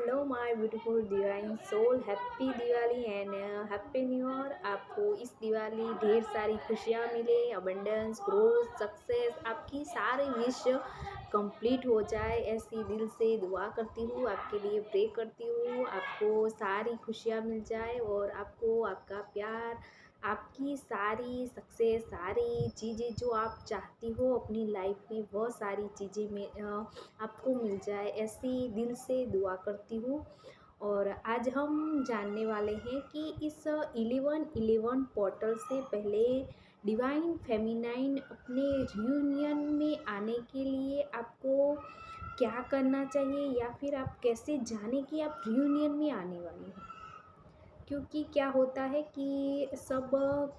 Hello my beautiful divine soul, happy Diwali and happy new year. आपको इस दिवाली ढेर सारी खुशियाँ मिले, अबंडेंस, ग्रोथ, सक्सेस, आपकी सारी विश कंप्लीट हो जाए, ऐसी दिल से दुआ करती हूँ। आपके लिए प्रे करती हूँ, आपको सारी खुशियाँ मिल जाए और आपको आपका प्यार, आपकी सारी सक्सेस, सारी चीज़ें जो आप चाहती हो अपनी लाइफ में, वह सारी चीज़ें में आपको मिल जाए, ऐसी दिल से दुआ करती हूँ। और आज हम जानने वाले हैं कि इस 11-11 पोर्टल से पहले डिवाइन फेमिनाइन अपने रियूनियन में आने के लिए आपको क्या करना चाहिए, या फिर आप कैसे जाने कि आप रियूनियन में आने वाले हैं। क्योंकि क्या होता है कि सब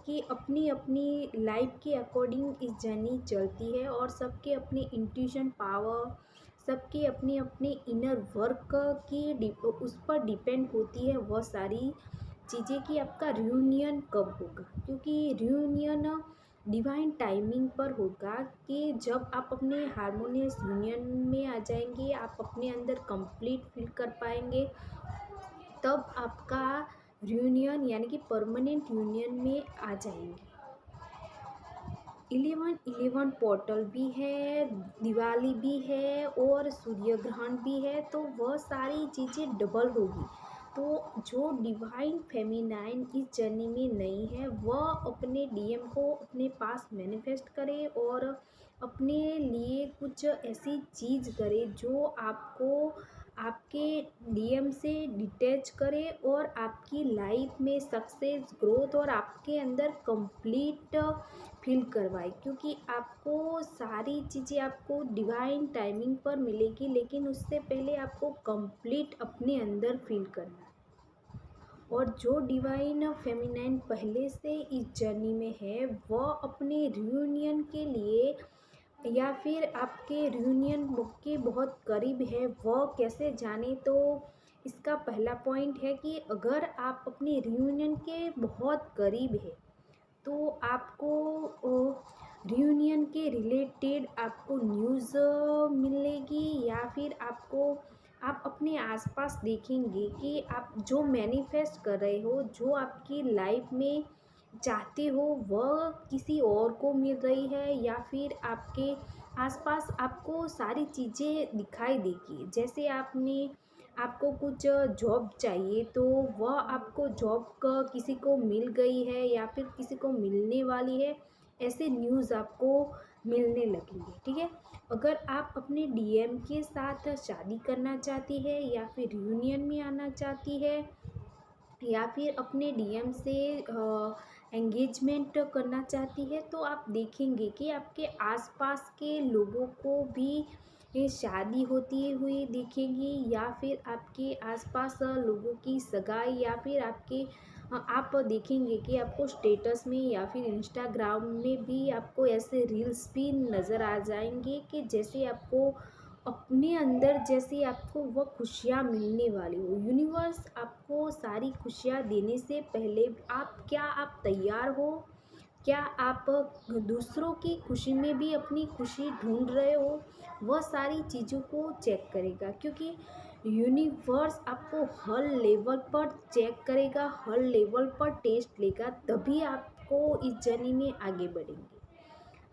की अपनी अपनी लाइफ के अकॉर्डिंग इस जर्नी चलती है और सबके अपने इंट्यूशन पावर, सबके अपने अपने इनर वर्क की उस पर डिपेंड होती है वह सारी चीज़ें कि आपका रियूनियन कब होगा। क्योंकि रियूनियन डिवाइन टाइमिंग पर होगा कि जब आप अपने हारमोनियस यूनियन में आ जाएंगे, आप अपने अंदर कंप्लीट फील कर पाएंगे, तब आपका रियूनियन यानी कि परमानेंट यूनियन में आ जाएंगे। 11-11 पोर्टल भी है, दिवाली भी है और सूर्य ग्रहण भी है, तो वह सारी चीज़ें डबल होगी। तो जो डिवाइन फेमिनाइन इस जर्नी में नहीं है, वह अपने डीएम को अपने पास मैनिफेस्ट करे और अपने लिए कुछ ऐसी चीज़ करे जो आपको आपके डीएम से डिटैच करे और आपकी लाइफ में सक्सेस, ग्रोथ और आपके अंदर कंप्लीट फील करवाए। क्योंकि आपको सारी चीज़ें आपको डिवाइन टाइमिंग पर मिलेगी, लेकिन उससे पहले आपको कंप्लीट अपने अंदर फील करना है। और जो डिवाइन फेमिनाइन पहले से इस जर्नी में है, वह अपने रियूनियन के लिए या फिर आपके रियूनियन के बहुत करीब है, वह कैसे जाने। तो इसका पहला पॉइंट है कि अगर आप अपने रियूनियन के बहुत करीब है, तो आपको रियूनियन के रिलेटेड आपको न्यूज़ मिलेगी, या फिर आपको आप अपने आसपास देखेंगे कि आप जो मैनिफेस्ट कर रहे हो, जो आपकी लाइफ में चाहते हो, वह किसी और को मिल रही है, या फिर आपके आसपास आपको सारी चीज़ें दिखाई देगी। जैसे आपको कुछ जॉब चाहिए, तो वह आपको जॉब का किसी को मिल गई है या फिर किसी को मिलने वाली है, ऐसे न्यूज़ आपको मिलने लगेंगे। ठीक है, अगर आप अपने डीएम के साथ शादी करना चाहती है, या फिर रियूनियन में आना चाहती है, या फिर अपने डीएम से एंगेजमेंट करना चाहती है, तो आप देखेंगे कि आपके आसपास के लोगों को भी ये शादी होती हुई दिखेगी, या फिर आपके आसपास लोगों की सगाई, या फिर आप देखेंगे कि आपको स्टेटस में या फिर इंस्टाग्राम में भी आपको ऐसे रील्स भी नज़र आ जाएंगे कि जैसे आपको अपने अंदर जैसे आपको वह खुशियाँ मिलने वाली हो। यूनिवर्स आपको सारी खुशियाँ देने से पहले आप तैयार हो? क्या आप दूसरों की खुशी में भी अपनी खुशी ढूंढ रहे हो? वह सारी चीज़ों को चेक करेगा। क्योंकि यूनिवर्स आपको हर लेवल पर चेक करेगा, हर लेवल पर टेस्ट लेगा, तभी आपको इस जर्नी में आगे बढ़ेंगे।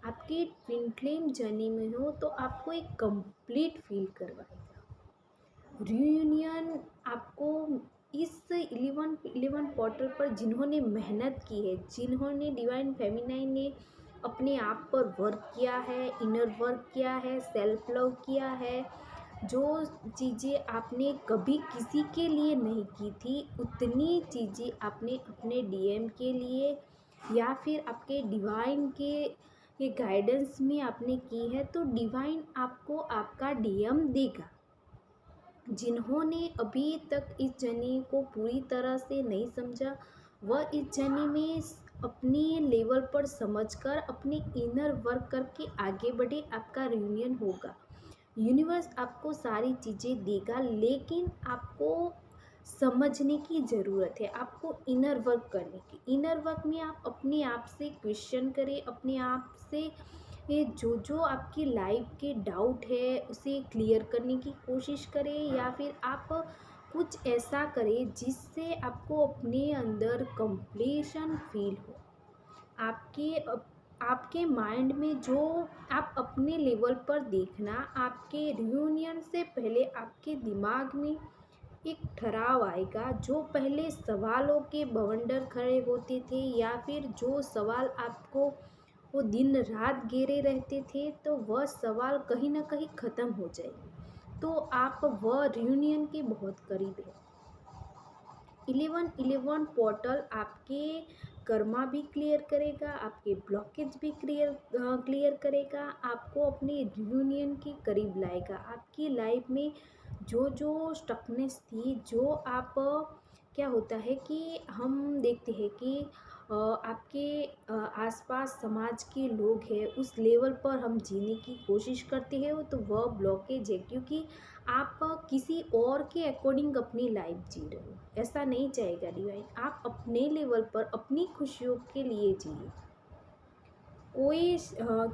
आपकी ट्विन फ्लेम जर्नी में हो, तो आपको एक कंप्लीट फील करवाएगा रियूनियन। आपको इस 11 पोर्टल पर जिन्होंने मेहनत की है, जिन्होंने डिवाइन फेमिनाइन ने अपने आप पर वर्क किया है, इनर वर्क किया है, सेल्फ लव किया है, जो चीज़ें आपने कभी किसी के लिए नहीं की थी, उतनी चीज़ें आपने अपने डीएम के लिए या फिर आपके डिवाइन के ये गाइडेंस में आपने की है, तो डिवाइन आपको आपका डीएम देगा। जिन्होंने अभी तक इस जर्नी को पूरी तरह से नहीं समझा, वह इस जर्नी में अपने लेवल पर समझकर अपने इनर वर्क करके आगे बढ़े, आपका रियूनियन होगा। यूनिवर्स आपको सारी चीज़ें देगा, लेकिन आपको समझने की ज़रूरत है, आपको इनर वर्क करने की। इनर वर्क में आप अपने आप से क्वेश्चन करें, अपने आप से ये जो जो आपकी लाइफ के डाउट है उसे क्लियर करने की कोशिश करें, या फिर आप कुछ ऐसा करें जिससे आपको अपने अंदर कंप्लीशन फील हो। आपके आपके माइंड में जो आप अपने लेवल पर देखना, आपके रियूनियन से पहले आपके दिमाग में एक ठहराव आएगा। जो पहले सवालों के बवंडर खड़े होते थे या फिर जो सवाल आपको वो दिन रात घेरे रहते थे, तो वह सवाल कहीं ना कहीं ख़त्म हो जाएंगे। तो आप वह रियूनियन के बहुत करीब है। 1111 पोर्टल आपके कर्मा भी क्लियर करेगा, आपके ब्लॉकेज भी क्लियर करेगा, आपको अपने रियूनियन के करीब लाएगा। आपकी लाइफ में जो जो स्टकनेस थी, जो आप क्या होता है कि हम देखते हैं कि आपके आसपास समाज के लोग हैं, उस लेवल पर हम जीने की कोशिश करते हैं, तो वह ब्लॉकेज है, क्योंकि आप किसी और के अकॉर्डिंग अपनी लाइफ जी रहे हो। ऐसा नहीं चाहेगा डिवाइन। आप अपने लेवल पर अपनी खुशियों के लिए जिए। कोई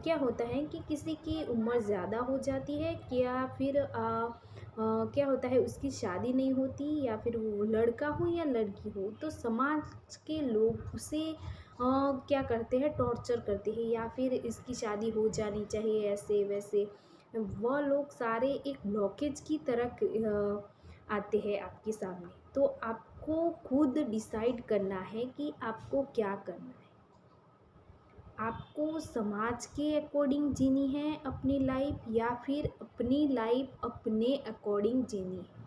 क्या होता है कि किसी की उम्र ज़्यादा हो जाती है, या फिर क्या होता है उसकी शादी नहीं होती, या फिर वो लड़का हो या लड़की हो, तो समाज के लोग उसे क्या करते हैं, टॉर्चर करते हैं, या फिर इसकी शादी हो जानी चाहिए ऐसे वैसे। वह लोग सारे एक ब्लॉकेज की तरह आते हैं आपके सामने। तो आपको खुद डिसाइड करना है कि आपको क्या करना है। आपको समाज के अकॉर्डिंग जीनी है अपनी लाइफ, या फिर अपनी लाइफ अपने अकॉर्डिंग जीनी है।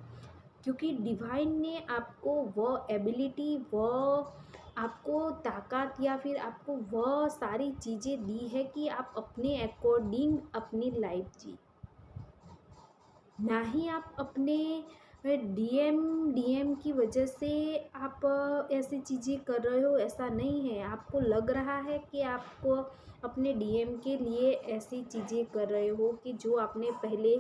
क्योंकि डिवाइन ने आपको वह एबिलिटी, वह आपको ताकत, या फिर आपको वह सारी चीज़ें दी है कि आप अपने अकॉर्डिंग अपनी लाइफ जी। ना ही आप अपने डीएम की वजह से आप ऐसी चीज़ें कर रहे हो, ऐसा नहीं है। आपको लग रहा है कि आपको अपने डीएम के लिए ऐसी चीज़ें कर रहे हो कि जो आपने पहले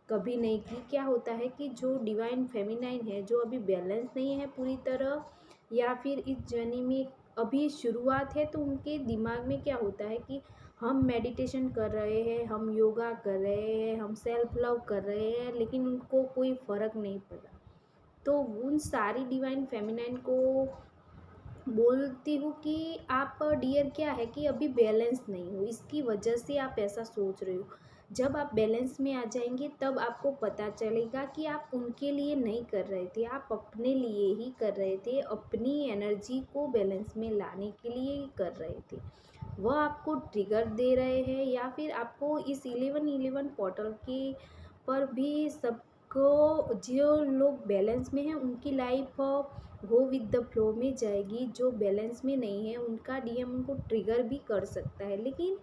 कभी नहीं की। क्या होता है कि जो डिवाइन फेमिनाइन है, जो अभी बैलेंस नहीं है पूरी तरह, या फिर इस जर्नी में अभी शुरुआत है, तो उनके दिमाग में क्या होता है कि हम मेडिटेशन कर रहे हैं, हम योगा कर रहे हैं, हम सेल्फ लव कर रहे हैं, लेकिन उनको कोई फ़र्क नहीं पड़ा। तो उन सारी डिवाइन फेमिनाइन को बोलती हूँ कि आप डियर क्या है कि अभी बैलेंस नहीं हो, इसकी वजह से आप ऐसा सोच रहे हो। जब आप बैलेंस में आ जाएंगे तब आपको पता चलेगा कि आप उनके लिए नहीं कर रहे थे, आप अपने लिए ही कर रहे थे, अपनी एनर्जी को बैलेंस में लाने के लिए ही कर रहे थे। वह आपको ट्रिगर दे रहे हैं, या फिर आपको इस 1111 पोर्टल के पर भी सबको, जो लोग बैलेंस में हैं उनकी life go with the flow में जाएगी। जो बैलेंस में नहीं है उनका डीएम उनको ट्रिगर भी कर सकता है, लेकिन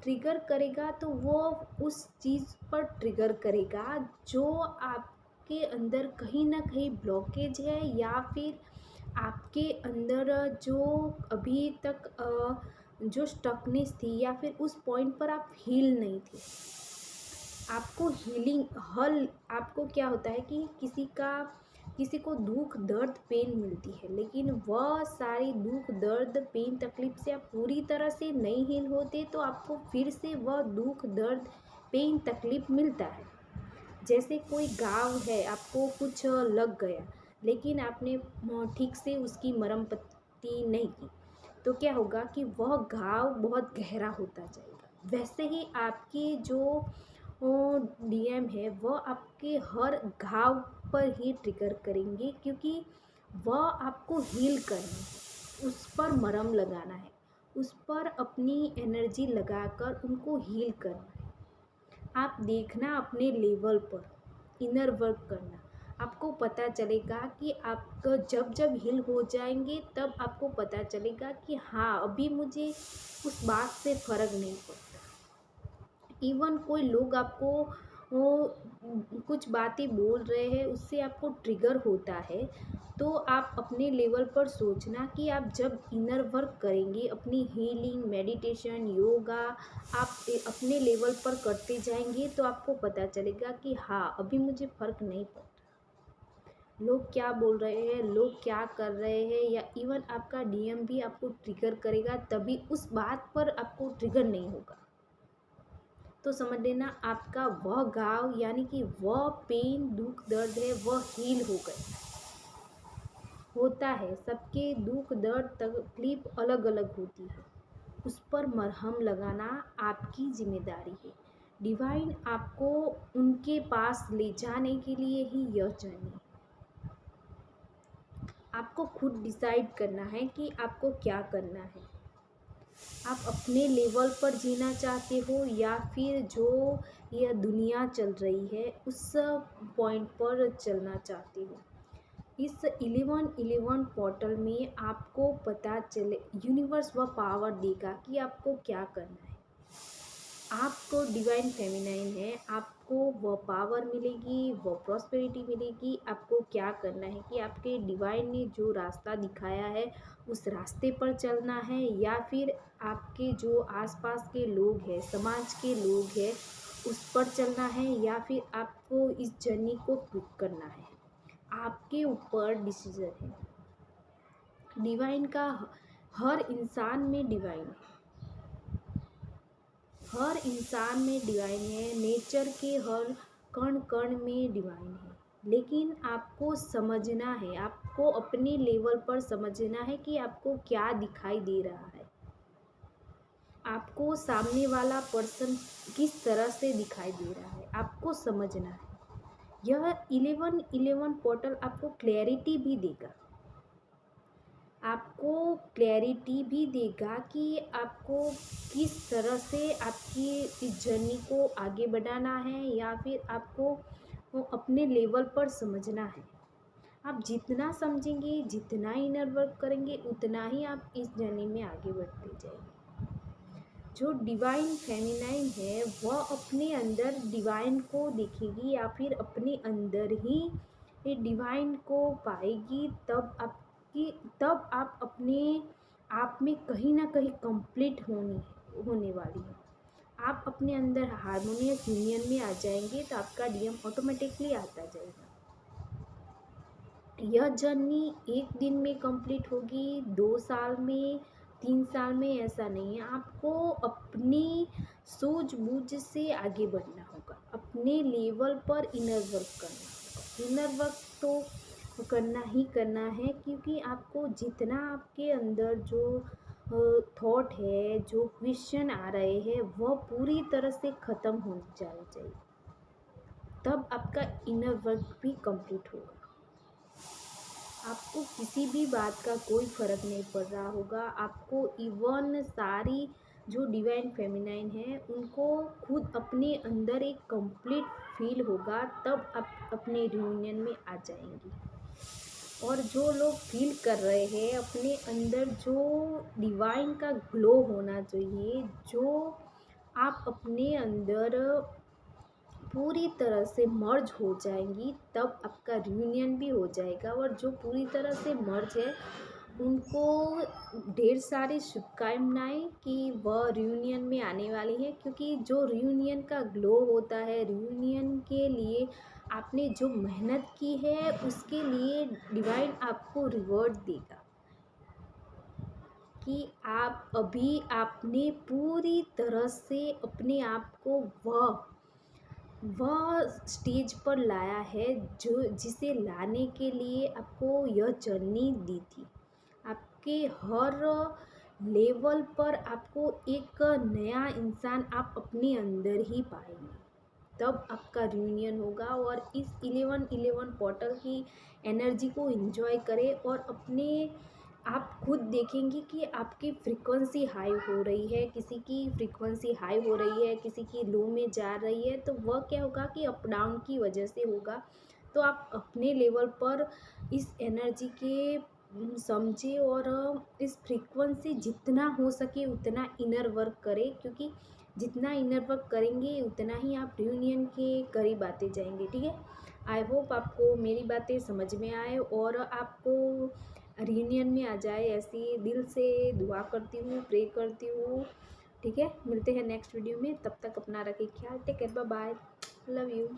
ट्रिगर करेगा तो वो उस चीज़ पर ट्रिगर करेगा जो आपके अंदर कहीं ना कहीं ब्लॉकेज है, या फिर आपके अंदर जो अभी तक जो स्टकनेस थी, या फिर उस पॉइंट पर आप हील नहीं थे। आपको हीलिंग हल, आपको क्या होता है कि किसी को दुख दर्द पेन मिलती है, लेकिन वह सारी दुख दर्द पेन तकलीफ से आप पूरी तरह से नहीं हील होते, तो आपको फिर से वह दुख दर्द पेन तकलीफ मिलता है। जैसे कोई घाव है, आपको कुछ लग गया, लेकिन आपने ठीक से उसकी मरम पट्टी नहीं की, तो क्या होगा कि वह घाव बहुत गहरा होता जाएगा। वैसे ही आपकी जो डीएम है, वह आपके हर घाव पर ही ट्रिगर करेंगे, क्योंकि वह आपको हील करना है, उस पर मरहम लगाना है, उस पर अपनी एनर्जी लगाकर उनको हील करना है। आप देखना अपने लेवल पर इनर वर्क करना, आपको पता चलेगा कि आप जब जब हील हो जाएंगे तब आपको पता चलेगा कि हाँ, अभी मुझे उस बात से फ़र्क नहीं पड़ता। इवन कोई लोग आपको वो कुछ बातें बोल रहे हैं, उससे आपको ट्रिगर होता है, तो आप अपने लेवल पर सोचना कि आप जब इनर वर्क करेंगे, अपनी हीलिंग, मेडिटेशन, योगा आप अपने लेवल पर करते जाएंगे, तो आपको पता चलेगा कि हाँ, अभी मुझे फ़र्क नहीं पड़ता लोग क्या बोल रहे हैं, लोग क्या कर रहे हैं, या इवन आपका डीएम भी आपको ट्रिगर करेगा, तभी उस बात पर आपको ट्रिगर नहीं होगा। तो समझ लेना आपका वह घाव, यानी कि वह पेन दुख दर्द है, वह हील हो गया। होता है, सबके दुख दर्द तकलीफ अलग अलग होती है, उस पर मरहम लगाना आपकी जिम्मेदारी है। डिवाइन आपको उनके पास ले जाने के लिए ही यह जर्नी है। आपको खुद डिसाइड करना है कि आपको क्या करना है। आप अपने लेवल पर जीना चाहते हो या फिर जो यह दुनिया चल रही है उस पॉइंट पर चलना चाहते हो। इस 1111 पोर्टल में आपको पता चले, यूनिवर्स वह पावर देगा कि आपको क्या करना है। आपको डिवाइन फेमिनाइन है, आपको वह पावर मिलेगी, वह प्रॉस्पेरिटी मिलेगी। आपको क्या करना है कि आपके डिवाइन ने जो रास्ता दिखाया है उस रास्ते पर चलना है, या फिर आपके जो आसपास के लोग हैं, समाज के लोग हैं, उस पर चलना है, या फिर आपको इस जर्नी को क्विट करना है। आपके ऊपर डिसीजन है। डिवाइन का हर इंसान में डिवाइन है, हर इंसान में डिवाइन है, नेचर के हर कण कण में डिवाइन है। लेकिन आपको समझना है, आपको अपने लेवल पर समझना है कि आपको क्या दिखाई दे रहा है, आपको सामने वाला पर्सन किस तरह से दिखाई दे रहा है, आपको समझना है। यह 1111 पोर्टल आपको क्लैरिटी भी देगा, आपको क्लैरिटी भी देगा कि आपको किस तरह से आपकी इस जर्नी को आगे बढ़ाना है, या फिर आपको वो अपने लेवल पर समझना है। आप जितना समझेंगे, जितना इनर वर्क करेंगे, उतना ही आप इस जर्नी में आगे बढ़ते जाएंगे। जो डिवाइन फेमिनाइन है वह अपने अंदर डिवाइन को देखेगी, या फिर अपने अंदर ही ये डिवाइन को पाएगी। तब आप अपने आप में कहीं ना कहीं कंप्लीट होने वाली है। आप अपने अंदर हार्मोनियस यूनियन में आ जाएंगे, तो आपका डीएम ऑटोमेटिकली आता जाएगा। यह जर्नी एक दिन में कंप्लीट होगी, 2 साल में, 3 साल में, ऐसा नहीं है। आपको अपनी सूझबूझ से आगे बढ़ना होगा, अपने लेवल पर इनर वर्क करना होगा। इनर वर्क तो करना ही करना है, क्योंकि आपको जितना आपके अंदर जो थॉट है, जो क्वेश्चन आ रहे हैं, वह पूरी तरह से ख़त्म हो जाने चाहिए, तब आपका इनर वर्क भी कंप्लीट होगा। आपको किसी भी बात का कोई फ़र्क नहीं पड़ रहा होगा। आपको इवन सारी जो डिवाइन फेमिनाइन है उनको खुद अपने अंदर एक कंप्लीट फील होगा, तब आप अपने रियूनियन में आ जाएंगी। और जो लोग फील कर रहे हैं अपने अंदर जो डिवाइन का ग्लो होना चाहिए, जो आप अपने अंदर पूरी तरह से मर्ज हो जाएंगी, तब आपका रियूनियन भी हो जाएगा। और जो पूरी तरह से मर्ज है उनको ढेर सारी शुभकामनाएं कि वह रियूनियन में आने वाली है, क्योंकि जो रियूनियन का ग्लो होता है, रियूनियन के लिए आपने जो मेहनत की है उसके लिए डिवाइन आपको रिवॉर्ड देगा, कि आप अभी आपने पूरी तरह से अपने आप को वह स्टेज पर लाया है जो जिसे लाने के लिए आपको यह जर्नी दी थी। आपके हर लेवल पर आपको एक नया इंसान आप अपने अंदर ही पाएंगे, तब आपका रियूनियन होगा। और इस 1111 पोर्टल की एनर्जी को एंजॉय करें, और अपने आप खुद देखेंगे कि आपकी फ्रीक्वेंसी हाई हो रही है, किसी की फ्रीक्वेंसी हाई हो रही है, किसी की लो में जा रही है, तो वह क्या होगा कि अप डाउन की वजह से होगा। तो आप अपने लेवल पर इस एनर्जी के समझे, और इस फ्रीक्वेंसी जितना हो सके उतना इनर वर्क करें, क्योंकि जितना इनर वर्क करेंगे उतना ही आप रियूनियन के करीब आते जाएंगे। ठीक है, आई होप आपको मेरी बातें समझ में आए और आपको रियूनियन में आ जाए, ऐसी दिल से दुआ करती हूँ, प्रे करती हूँ। ठीक है, मिलते हैं नेक्स्ट वीडियो में, तब तक अपना रखें ख्याल। Take care, bye bye, love you.